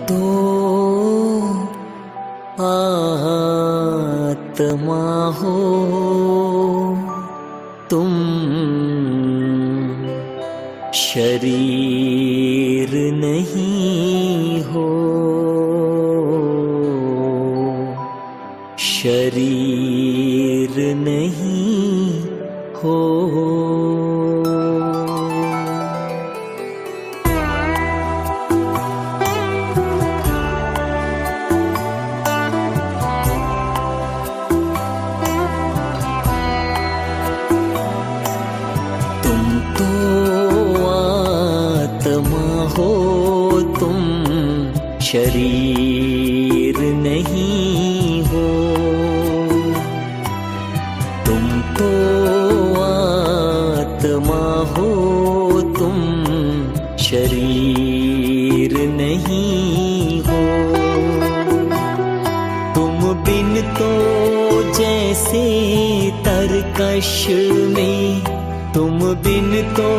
तो आत्मा हो, तुम शरीर नहीं हो। शरीर नहीं हो। तुम तो आत्मा हो, तुम शरीर नहीं हो। तुम तो आत्मा हो, तुम शरीर नहीं हो। तुम बिन तो जैसे तरकश में, तुम बिन तो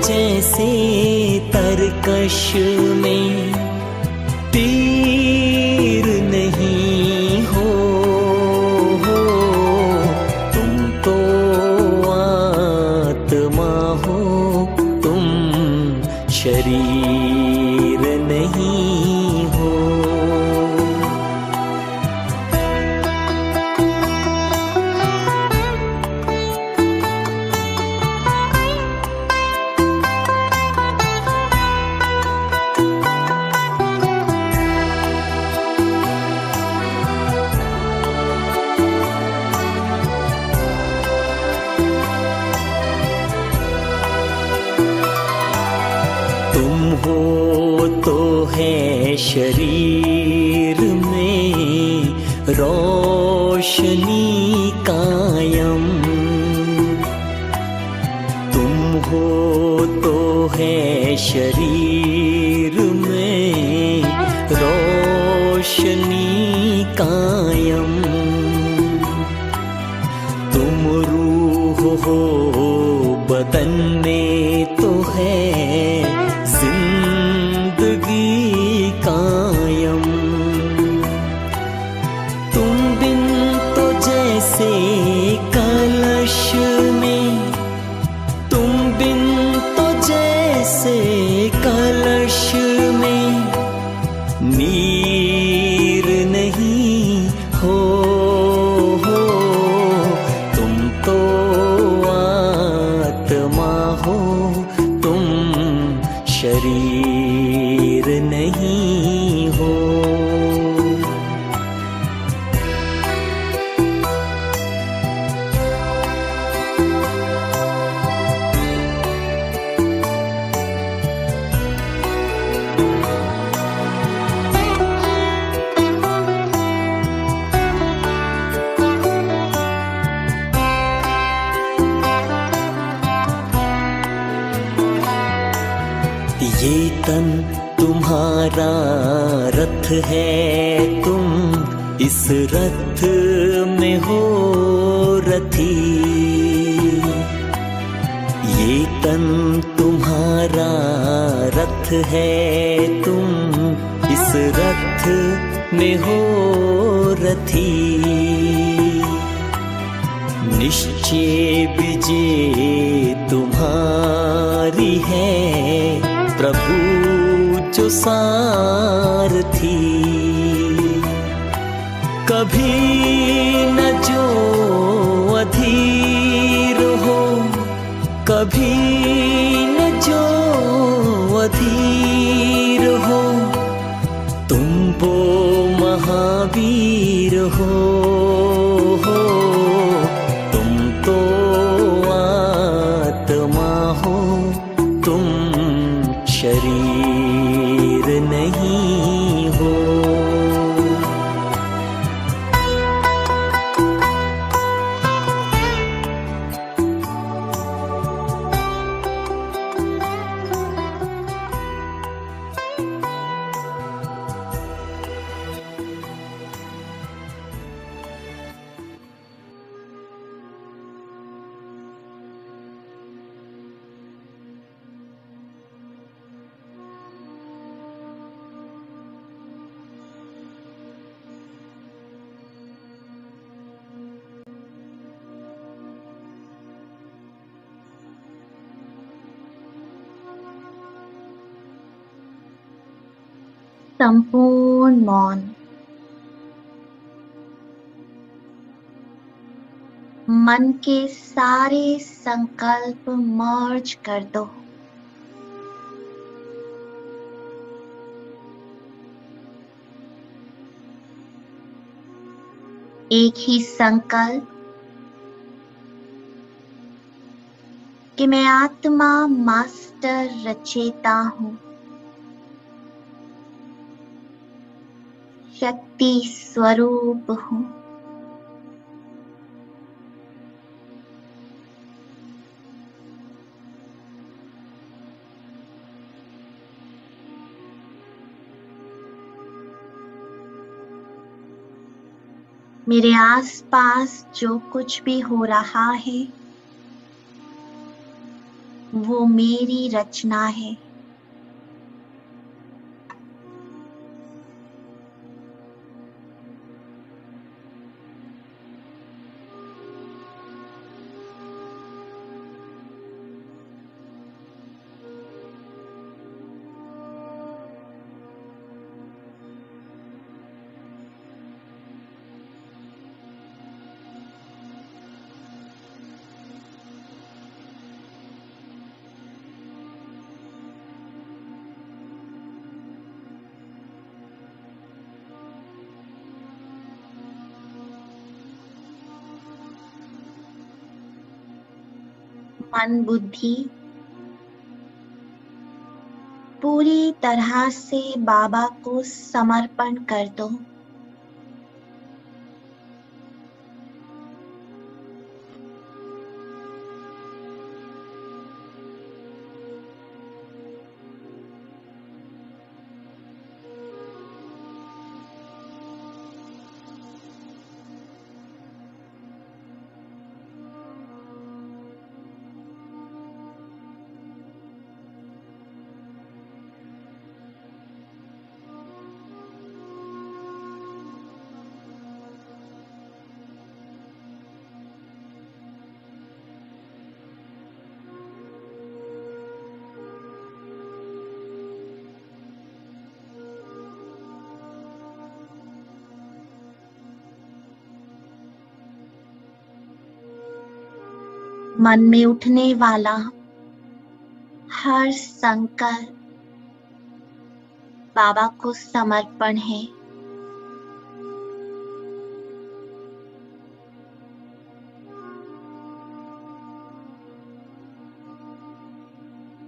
जैसे तरकश में तीर नहीं हो। तुम तो आत्मा हो, तुम शरीर नहीं हो। तुम हो तो है शरीर में रोशनी कायम। तुम हो तो है शरीर में रोशनी कायम। तुम रूह हो बदन में तो है जिंदगी कायम। तुम बिन तो जैसे कलश में, तुम बिन तो जैसे कलश में नीर नहीं हो। तुम तो आत्मा हो, तुम शरीर नहीं हो। ये तन तुम्हारा रथ है, तुम इस रथ में हो रथी। ये तन तुम्हारा रथ है, तुम इस रथ में हो रथी। निश्चय विजय तुम्हारी है, प्रभु जो सारथी। कभी न जो अधीर हो, कभी न जो अधीर हो। तुम वो महावीर हो। तुम तो आत्मा हो, तुम शरीर नहीं हो। संपूर्ण मौन। मन के सारे संकल्प मर्ज कर दो। एक ही संकल्प कि मैं आत्मा मास्टर रचेता हूँ, शक्ति स्वरूप हूँ। मेरे आसपास जो कुछ भी हो रहा है वो मेरी रचना है। मन बुद्धि पूरी तरह से बाबा को समर्पण कर दो। मन में उठने वाला हर संकल्प बाबा को समर्पण है।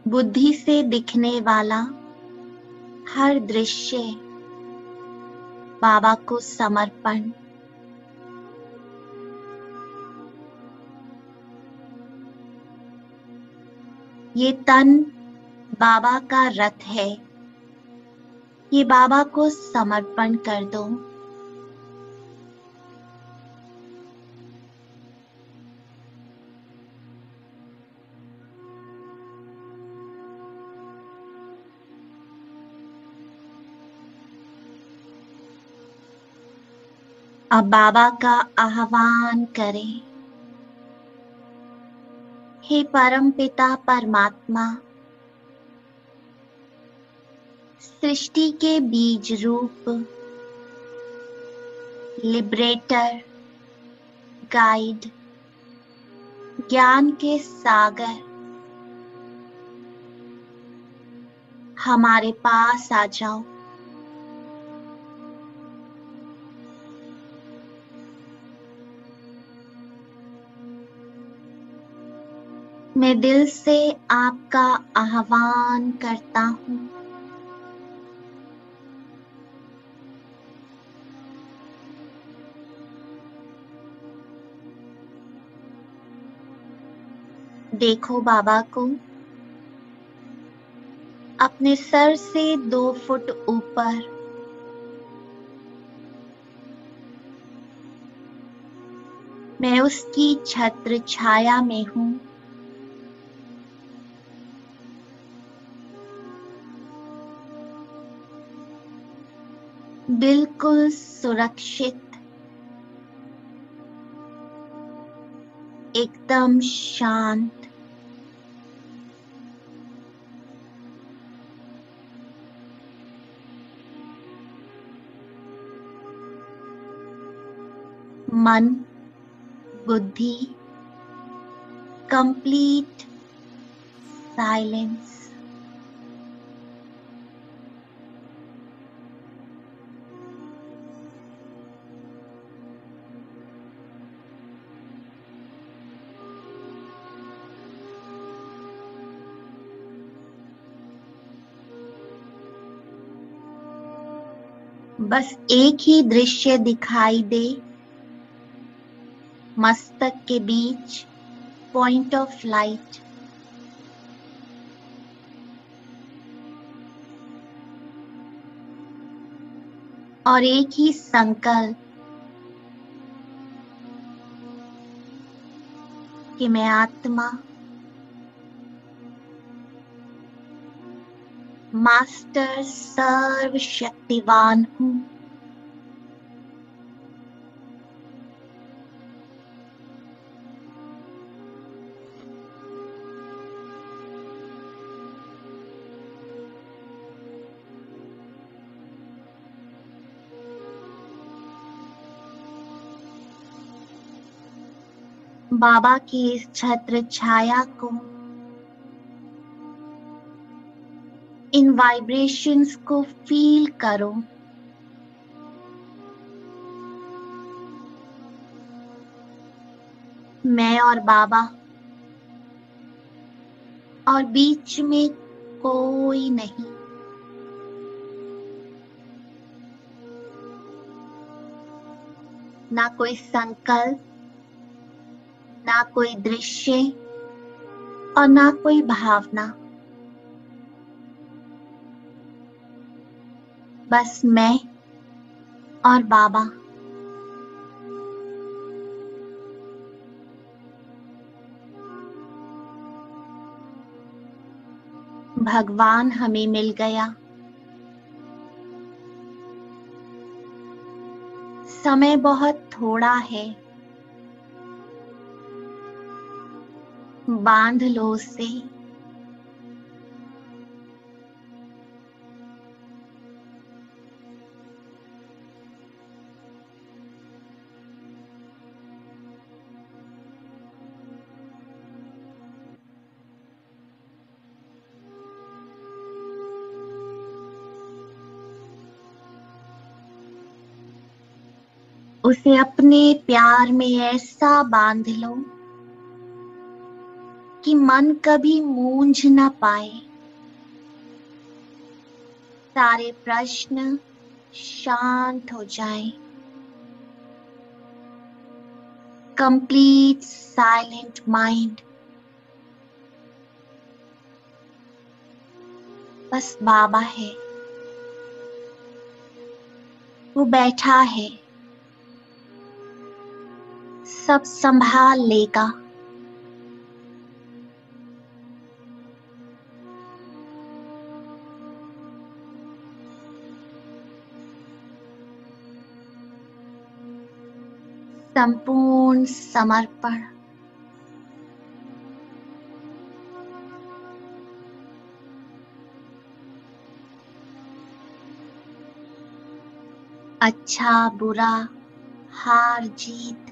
बुद्धि से दिखने वाला हर दृश्य बाबा को समर्पण। ये तन बाबा का रथ है, ये बाबा को समर्पण कर दो। अब बाबा का आह्वान करें। हे परम पिता परमात्मा, सृष्टि के बीज रूप, लिबरेटर, गाइड, ज्ञान के सागर, हमारे पास आ जाओ। मैं दिल से आपका आह्वान करता हूँ। देखो बाबा को अपने सर से 2 फुट ऊपर। मैं उसकी छत्र छाया में हूँ। बिल्कुल सुरक्षित, एकदम शांत। मन, बुद्धि, कंप्लीट साइलेंस। बस एक ही दृश्य दिखाई दे, मस्तक के बीच पॉइंट ऑफ लाइट। और एक ही संकल्प कि मैं आत्मा, मास्टर सर्वशक्तिवान हूं। बाबा की इस छत्र छाया को, इन वाइब्रेशंस को फील करो। मैं और बाबा, और बीच में कोई नहीं। ना कोई संकल्प, ना कोई दृश्य और ना कोई भावना। बस मैं और बाबा। भगवान हमें मिल गया। समय बहुत थोड़ा है, बांध लो उसे। उसे अपने प्यार में ऐसा बांध लो कि मन कभी मूंझ न पाए। सारे प्रश्न शांत हो जाएं। Complete silent mind. बस बाबा है, वो बैठा है, सब संभाल लेगा। संपूर्ण समर्पण। अच्छा बुरा, हार जीत,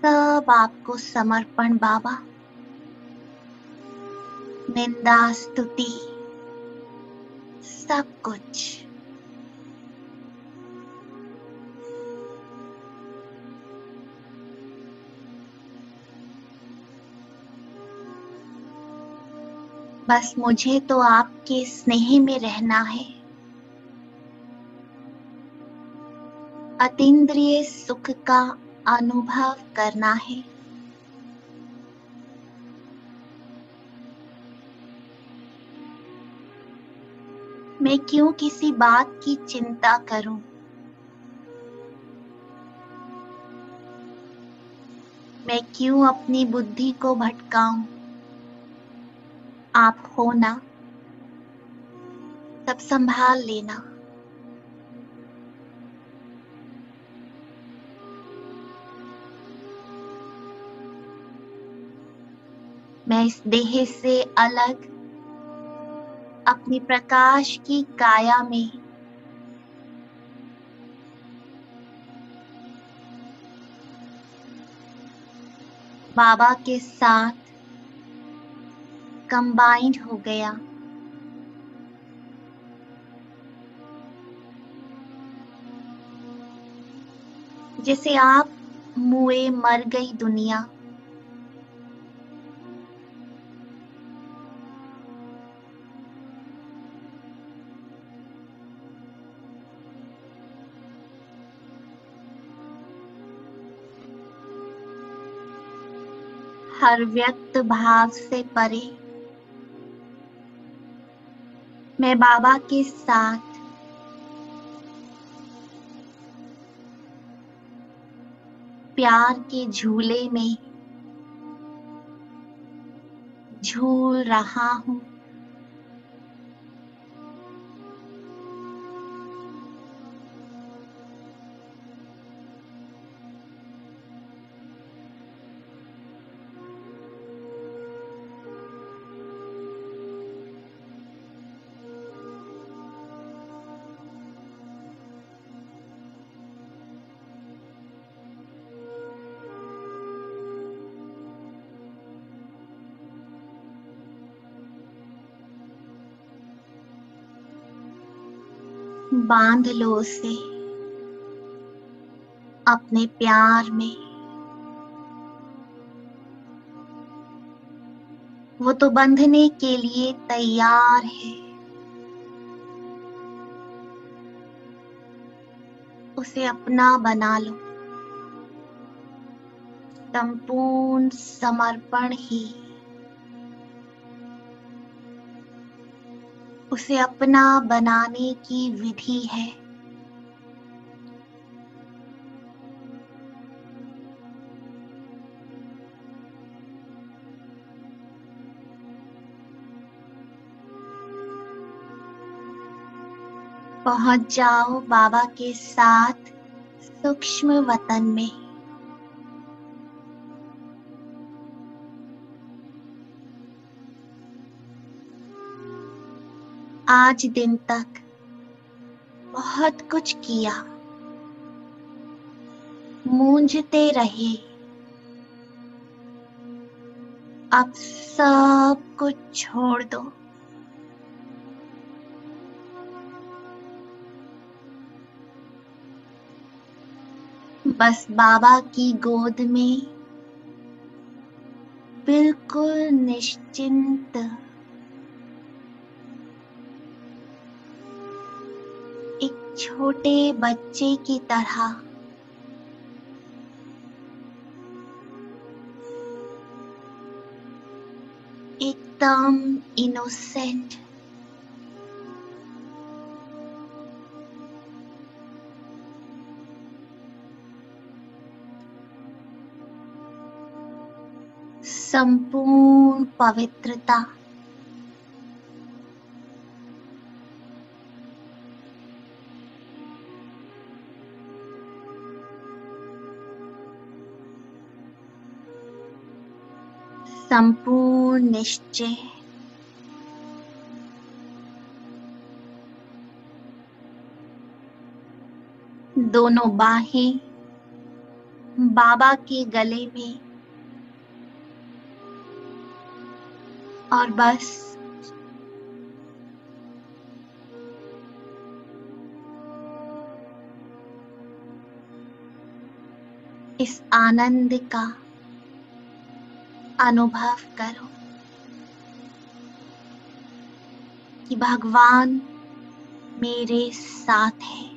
सब आपको समर्पण बाबा। निंदा स्तुति, सब कुछ। बस मुझे तो आपके स्नेह में रहना है। अतीन्द्रिय सुख का अनुभव करना है। मैं क्यों किसी बात की चिंता करूं? मैं क्यों अपनी बुद्धि को भटकाऊं? आप हो ना, सब संभाल लेना। मैं इस देह से अलग अपनी प्रकाश की काया में बाबा के साथ कंबाइंड हो गया। जैसे आप मुए मर गई दुनिया, हर व्यक्त भाव से परे मैं बाबा के साथ प्यार के झूले में झूल रहा हूँ। बांध लो उसे अपने प्यार में। वो तो बंधने के लिए तैयार है। उसे अपना बना लो। संपूर्ण समर्पण ही उसे अपना बनाने की विधि है। पहुंच जाओ बाबा के साथ सूक्ष्म वतन में। आज दिन तक बहुत कुछ किया, मूंझते रहे। अब सब कुछ छोड़ दो। बस बाबा की गोद में बिल्कुल निश्चिंत एक छोटे बच्चे की तरह एकदम इनोसेंट, संपूर्ण पवित्रता, संपूर्ण निश्चय, दोनों बाहें बाबा के गले में और बस इस आनंद का अनुभव करो कि भगवान मेरे साथ है।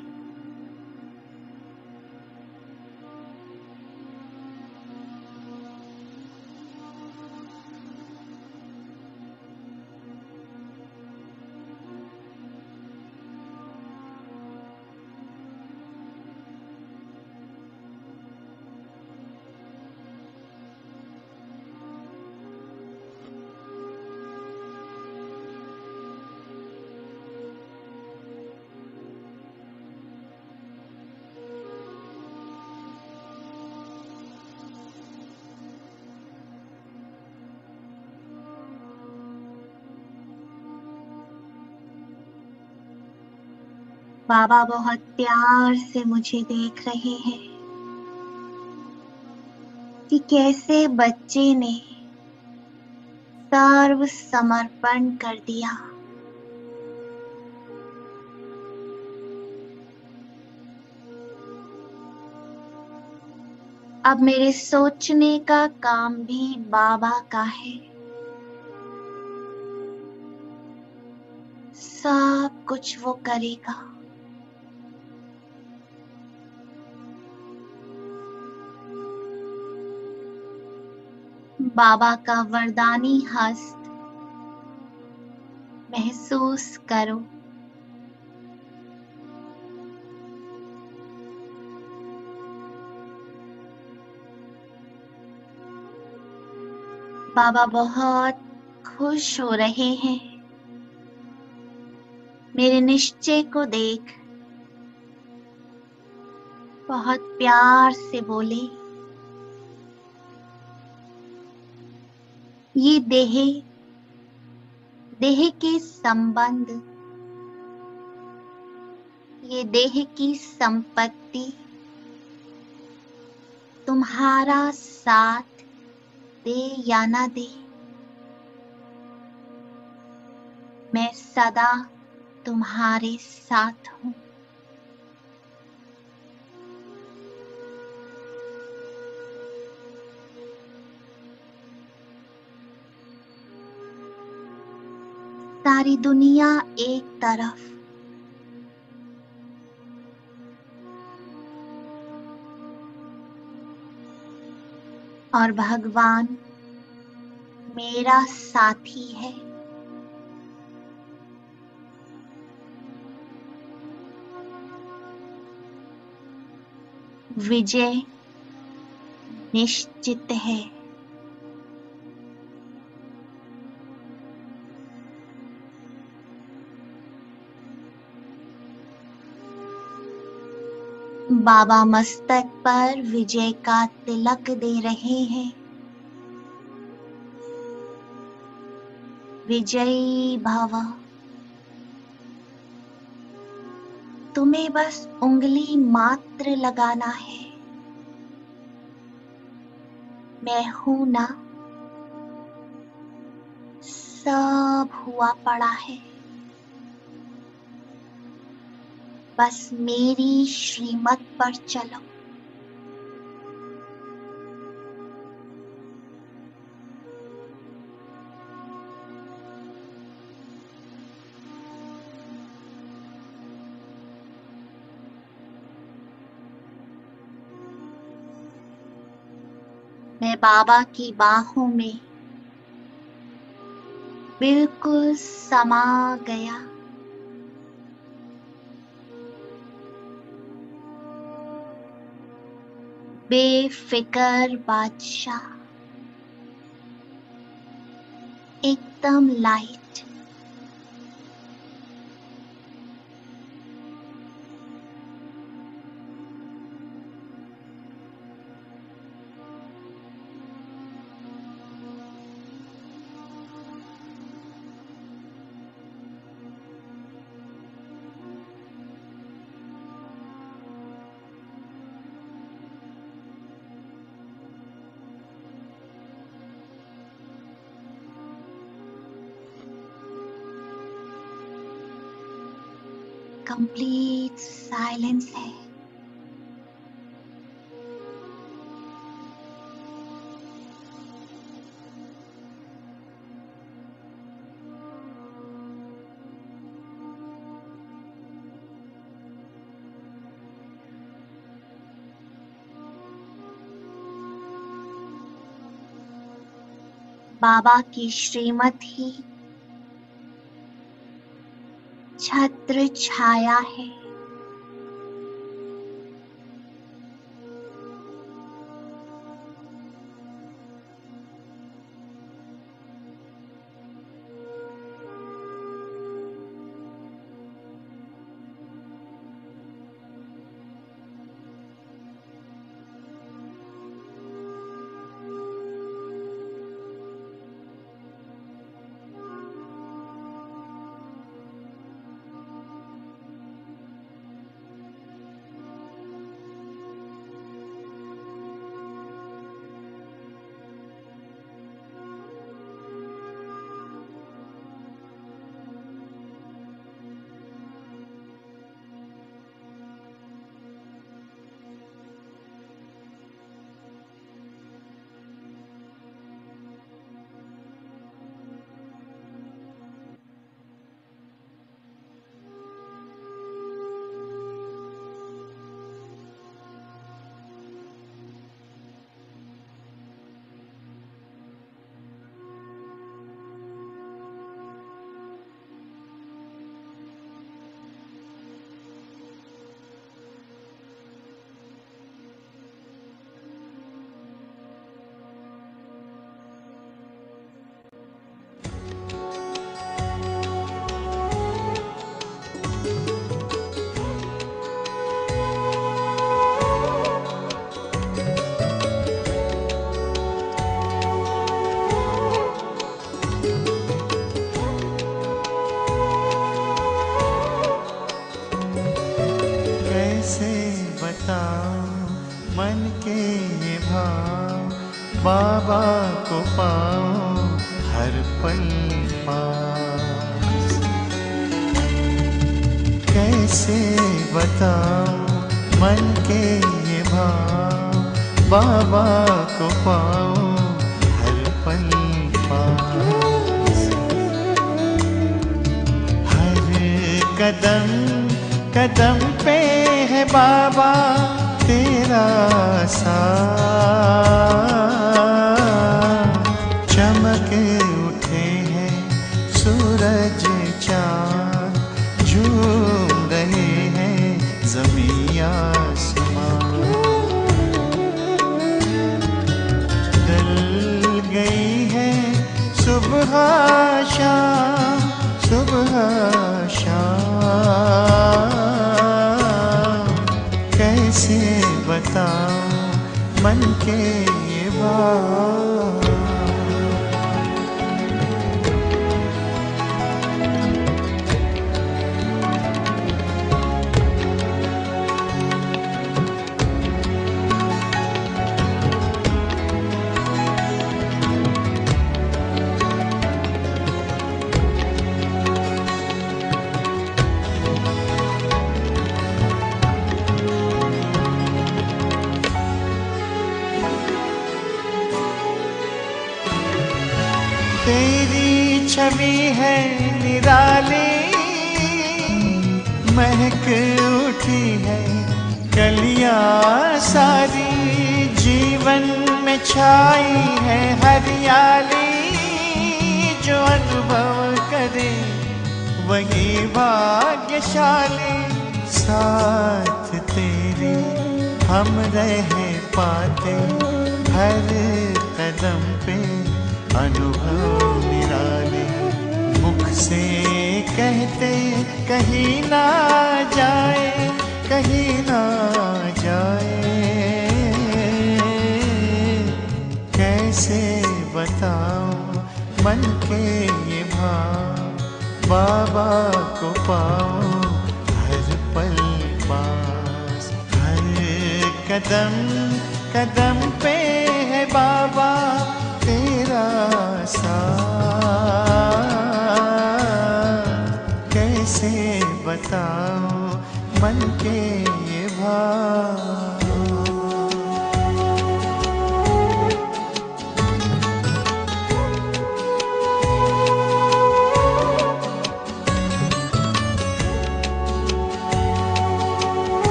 बाबा बहुत प्यार से मुझे देख रहे हैं। कि कैसे बच्चे ने सर्व समर्पण कर दिया। अब मेरे सोचने का काम भी बाबा का है। सब कुछ वो करेगा। बाबा का वरदानी हस्त महसूस करो। बाबा बहुत खुश हो रहे हैं। मेरे निश्चय को देख बहुत प्यार से बोले, ये देह के संबंध, ये देह की संपत्ति तुम्हारा साथ दे या ना दे, मैं सदा तुम्हारे साथ हूँ। सारी दुनिया एक तरफ, और भगवान मेरा साथी है। विजय निश्चित है। बाबा मस्तक पर विजय का तिलक दे रहे हैं। विजयी भव। तुम्हें बस उंगली मात्र लगाना है। मैं हूं ना, सब हुआ पड़ा है। बस मेरी श्रीमत पर चलो। मैं बाबा की बाहों में बिल्कुल समा गया। बेफिकर बादशाह, एकदम लाइट। कंप्लीट साइलेंस है। बाबा की श्रीमत ही छत्र छाया है। कैसे बताऊं मन के ये भाव, बाबा को पाऊं हर पल पास। कैसे बताऊं मन के ये भाव, बाबा को पाऊं हर पल पास। हर कदम कदम पे है बाबा तेरा साथ, चमक उठे हैं सूरज चाँद, झूम रहे हैं ज़मीं आसमां। ढल गई है सुबह शाम, सुबह शाम। कैसे बताऊं मन के ये बात। तेरी छवि है निराली, महक उठी है कलियां सारी, जीवन में छाई है हरियाली। जो अनुभव करे वही भाग्यशाली, साथ तेरे हम रह पाते हर कदम पे अनुभव निराले। मुख से कहते कहीं ना जाए, कहीं ना जाए। कैसे बताऊं मन के ये भाव, बाबा को पाऊं हर पल पास। हर कदम कदम पे है बाबा तेरा साथ। कैसे बताऊं मन के ये भाव।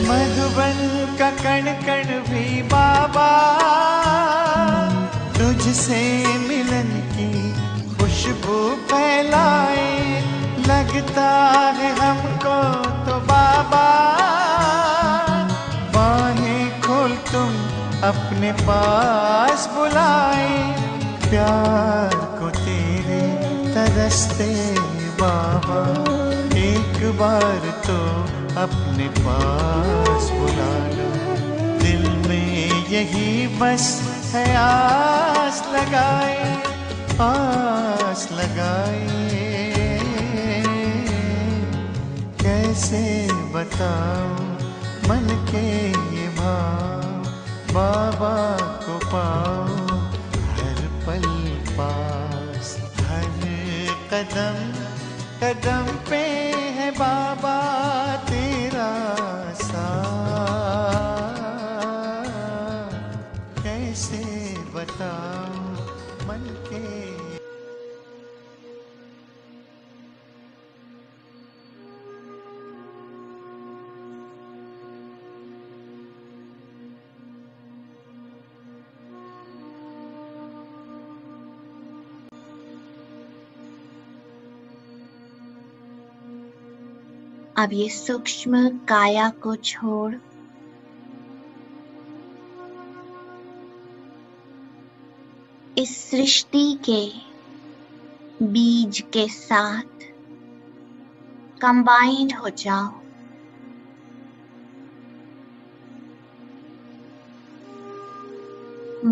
मधुबन का कण कण भी बाबा तुझसे मिलन की खुशबू फैलाए। लगता है हमको तो बाबा बाहें खोल तुम अपने पास बुलाए। प्यार को तेरे तरसते बाबा एक बार तो अपने पास बुला लो। दिल में यही बस है आस लगाए, आस लगाए। कैसे बताऊं मन के ये भाव, बाबा को पाऊं हर पल पास। हर कदम कदम पे है बाबा तेरा साथ। कैसे बताऊं मन के। अब ये सूक्ष्म काया को छोड़ इस सृष्टि के बीज के साथ कंबाइंड हो जाओ।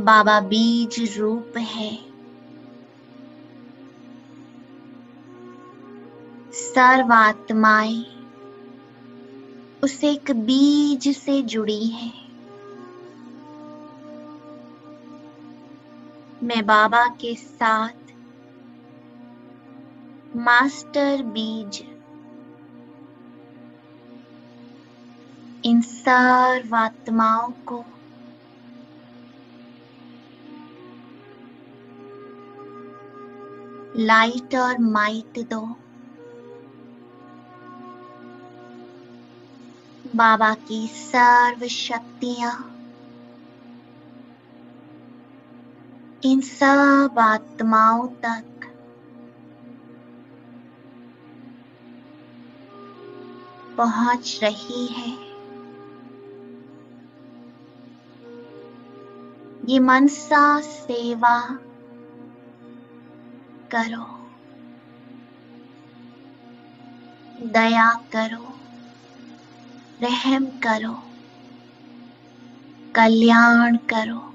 बाबा बीज रूप है, सर्व आत्माएं उस एक बीज से जुड़ी है। मैं बाबा के साथ मास्टर बीज इन सर्व आत्माओं को लाइट और माइट दो। बाबा की सर्व शक्तियां इन सब आत्माओं तक पहुंच रही है। ये मनसा सेवा करो, दया करो, रहम करो, कल्याण करो।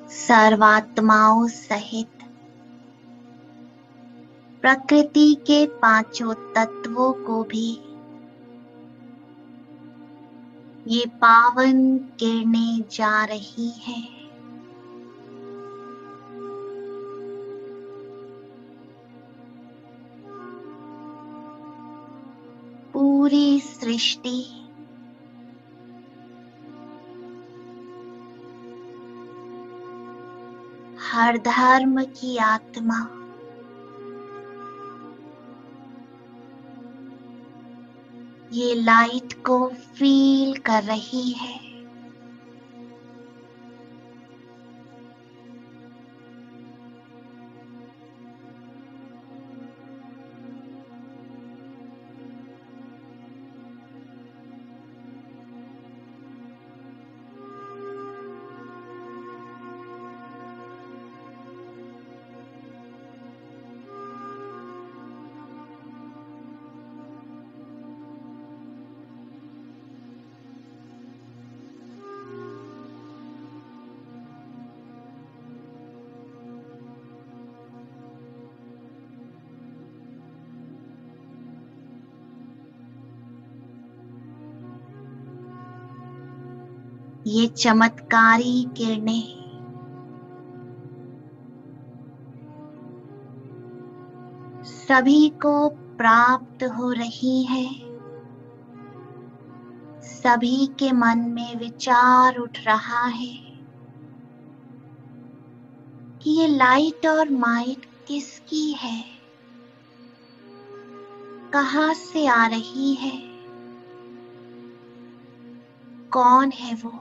सर्वात्माओं सहित प्रकृति के पांचों तत्वों को भी ये पावन किरणें जा रही हैं। पूरी सृष्टि हर धर्म की आत्मा ये लाइट को फील कर रही है। ये चमत्कारी किरणें सभी को प्राप्त हो रही है। सभी के मन में विचार उठ रहा है कि ये लाइट और माइट किसकी है, कहाँ से आ रही है, कौन है वो,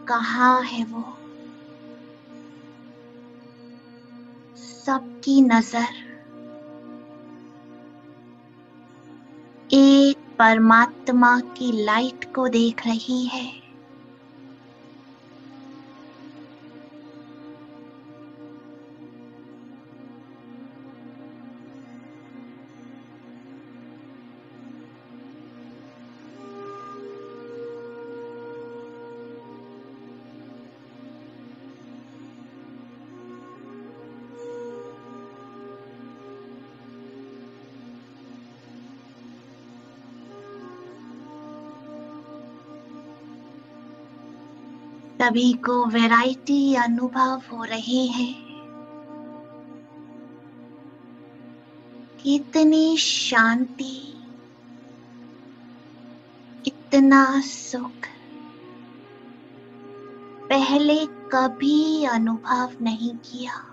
कहाँ है वो। सबकी नजर एक परमात्मा की लाइट को देख रही है। सभी को वैरायटी अनुभव हो रहे हैं। कितनी शांति, इतना सुख पहले कभी अनुभव नहीं किया।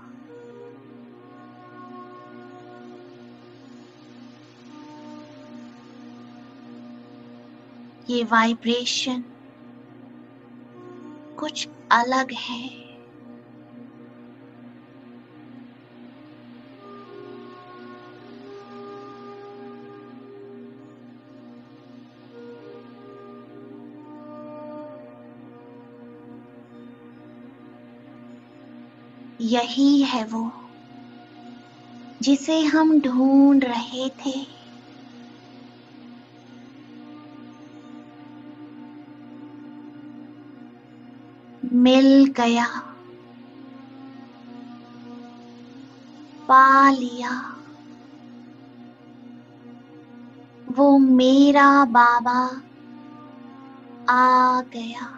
ये वाइब्रेशन कुछ अलग है। यही है वो जिसे हम ढूंढ रहे थे। मिल गया, पा लिया। वो मेरा बाबा आ गया।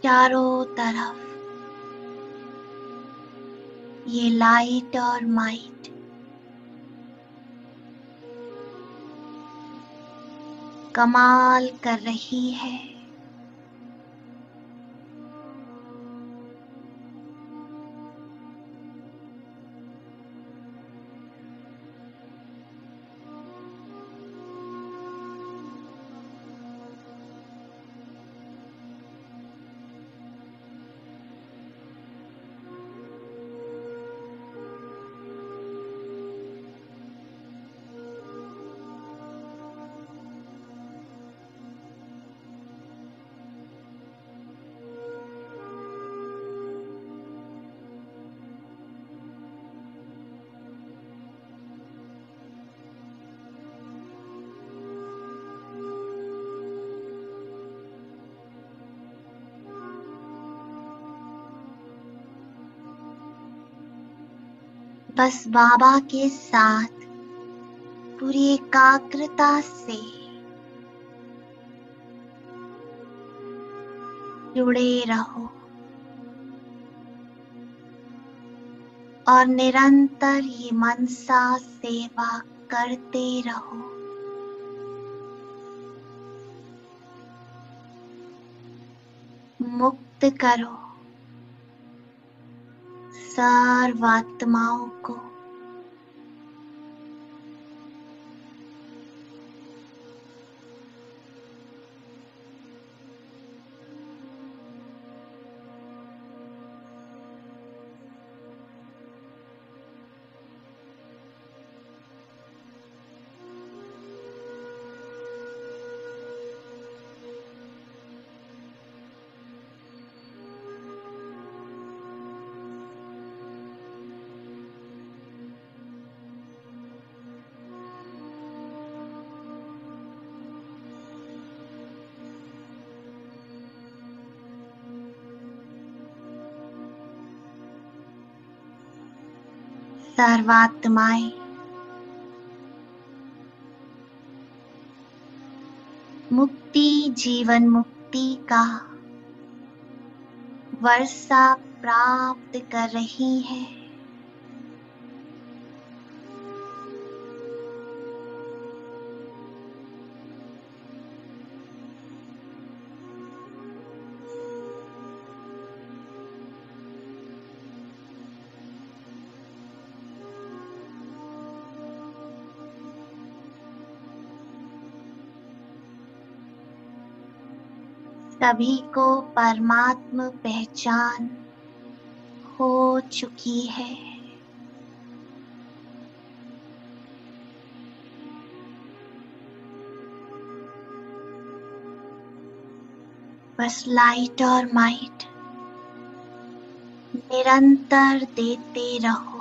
चारों तरफ ये लाइट और माइट कमाल कर रही है। बस बाबा के साथ पूरी एकाग्रता से जुड़े रहो और निरंतर ये मनसा सेवा करते रहो। मुक्त करो सर्वात्माओं को। सर्वात्माएं मुक्ति, जीवन मुक्ति का वर्षा प्राप्त कर रही है। सभी को परमात्म पहचान हो चुकी है। बस लाइट और माइट निरंतर देते रहो।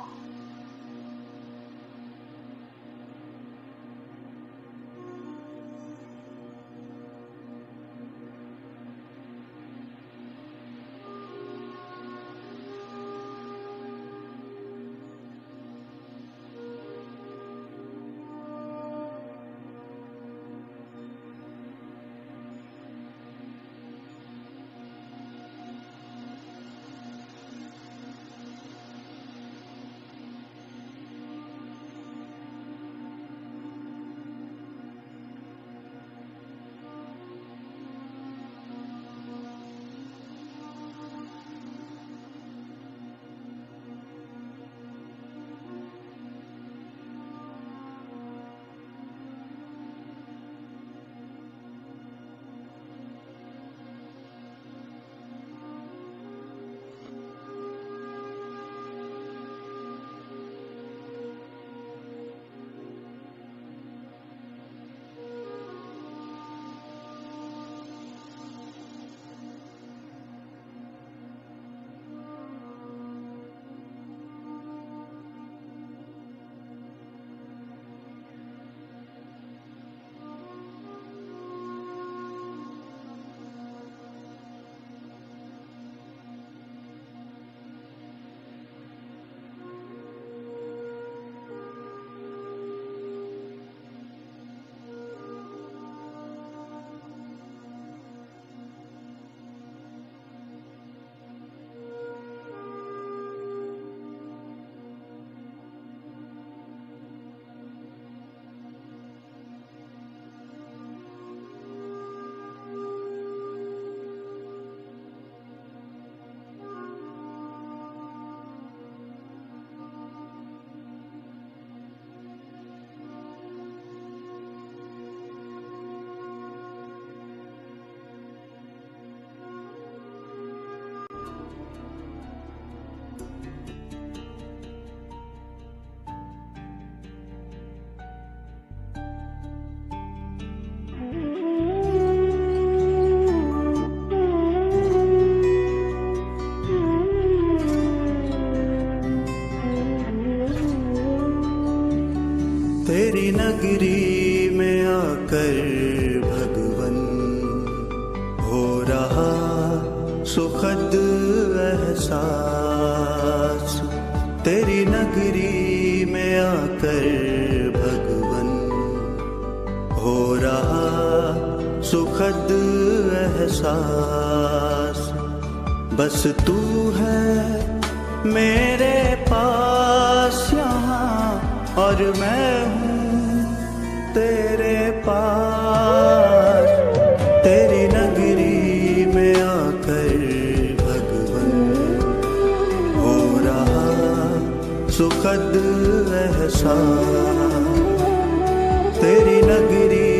नगरी में आकर भगवन हो रहा सुखद एहसास। तेरी नगरी में आकर भगवन हो रहा सुखद एहसास। बस तू है मेरे पास यहाँ और मैं हूँ तेरे पास। तेरी नगरी में आकर भगवन हो रहा सुखद एहसास। तेरी नगरी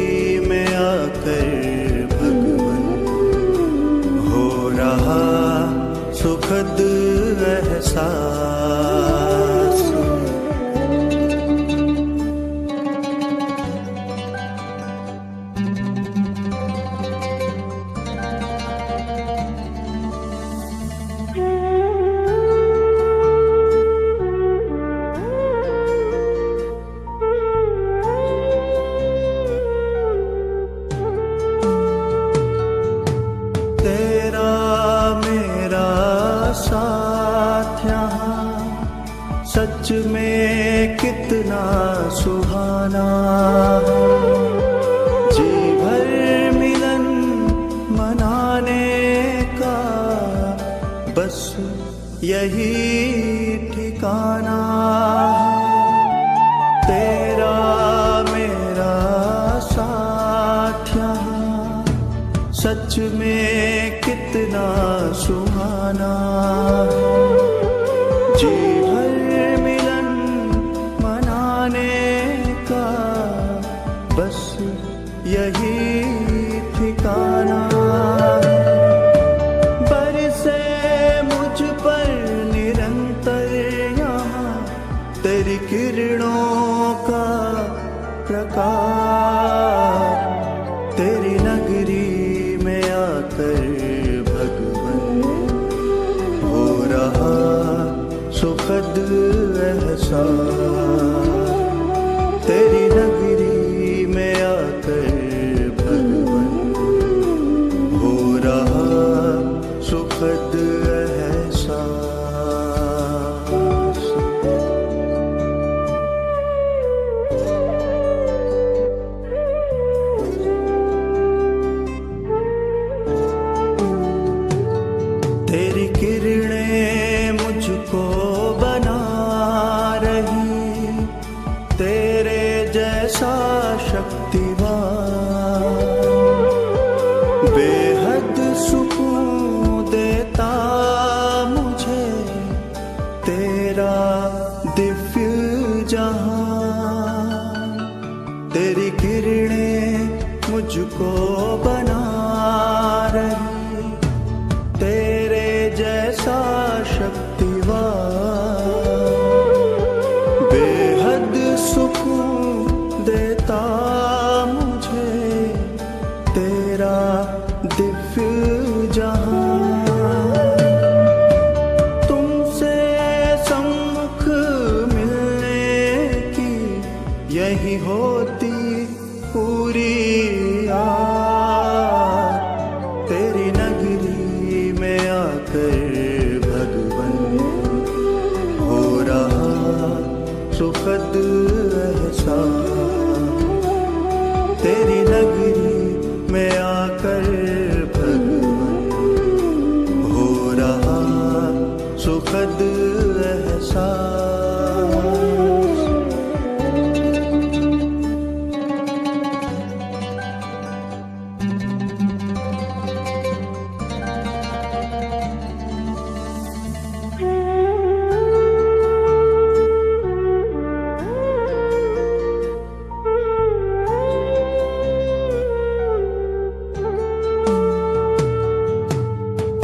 में आकर भगवन हो रहा सुखद एहसास। सच में कितना सुहाना है। जी भर मिलन मनाने का बस यही ठिकाना है। तेरा मेरा साथ यहाँ सच में कितना सुहाना है। जी बस यही ठिकाना। बरसे मुझ पर निरंतर यहाँ तेरी किरणों का प्रकाश। तेरी नगरी में आकर भगवन हो रहा सुखद एहसास। तेरी नगरी में आकर भगवन हो रहा सुखद एहसास। तेरी किरणें मुझको बना रही, तेरे जैसा शक्तिवान बेहद सुकून देता मुझे तेरा दिव्य जहां। तेरी किरणें मुझको बना रही, तेरे जैसा शक्तिवान बेहद सुकून देता मुझे तेरा दिव्य जहां। तुमसे सम्मुख मिलने की यही होती पूरी आस। तेरी नगरी में आकर भगवन हो रहा सुखद एहसास। तेरी नगरी में आकर भगवन हो रहा सुखद एहसास।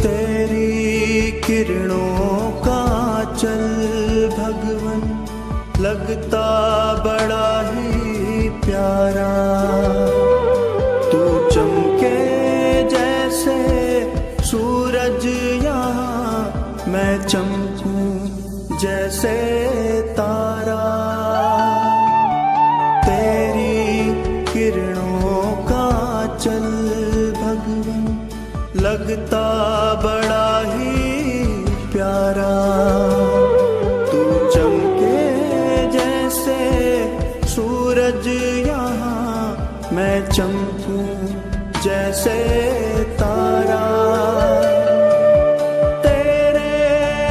तेरी किरणों का चल भगवन लगता बड़ा ही प्यारा। तू चमके जैसे सूरज यहाँ, मैं चमकूं जैसे तारा। तेरी किरणों का चल भगवन लगता बड़ा ही प्यारा। तू चमके जैसे सूरज यहाँ, मैं चमकूं जैसे तारा। तेरे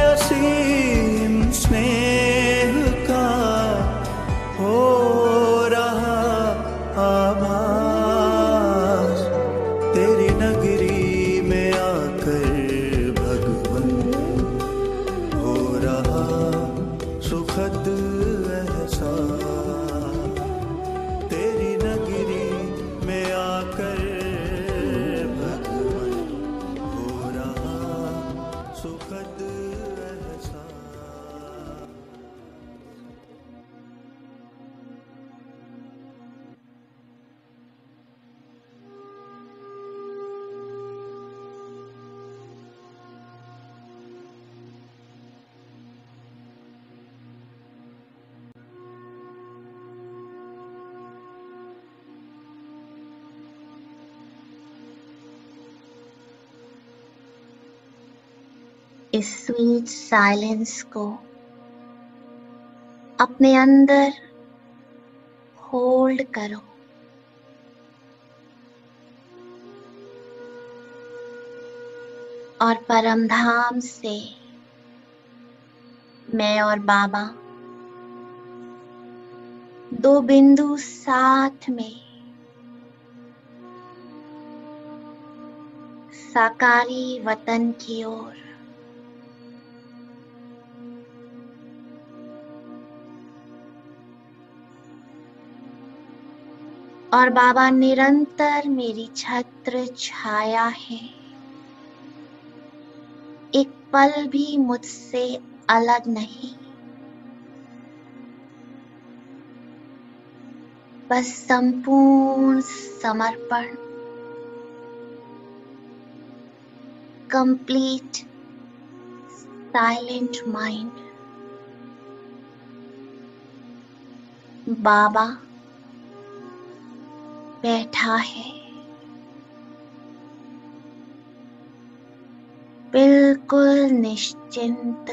असीम स्नेह का हो रहा आभास, तेरी नगरी में आकर भगवन हो रहा सुखद एहसास। तेरी नगरी में आकर भगवन हो रहा सुखद एहसास। इस स्वीट साइलेंस को अपने अंदर होल्ड करो। और परमधाम से मैं और बाबा दो बिंदु साथ में साकारी वतन की ओर और बाबा निरंतर मेरी छत्र छाया है, एक पल भी मुझसे अलग नहीं। बस संपूर्ण समर्पण, कंप्लीट साइलेंट माइंड। बाबा बैठा है, बिल्कुल निश्चिंत।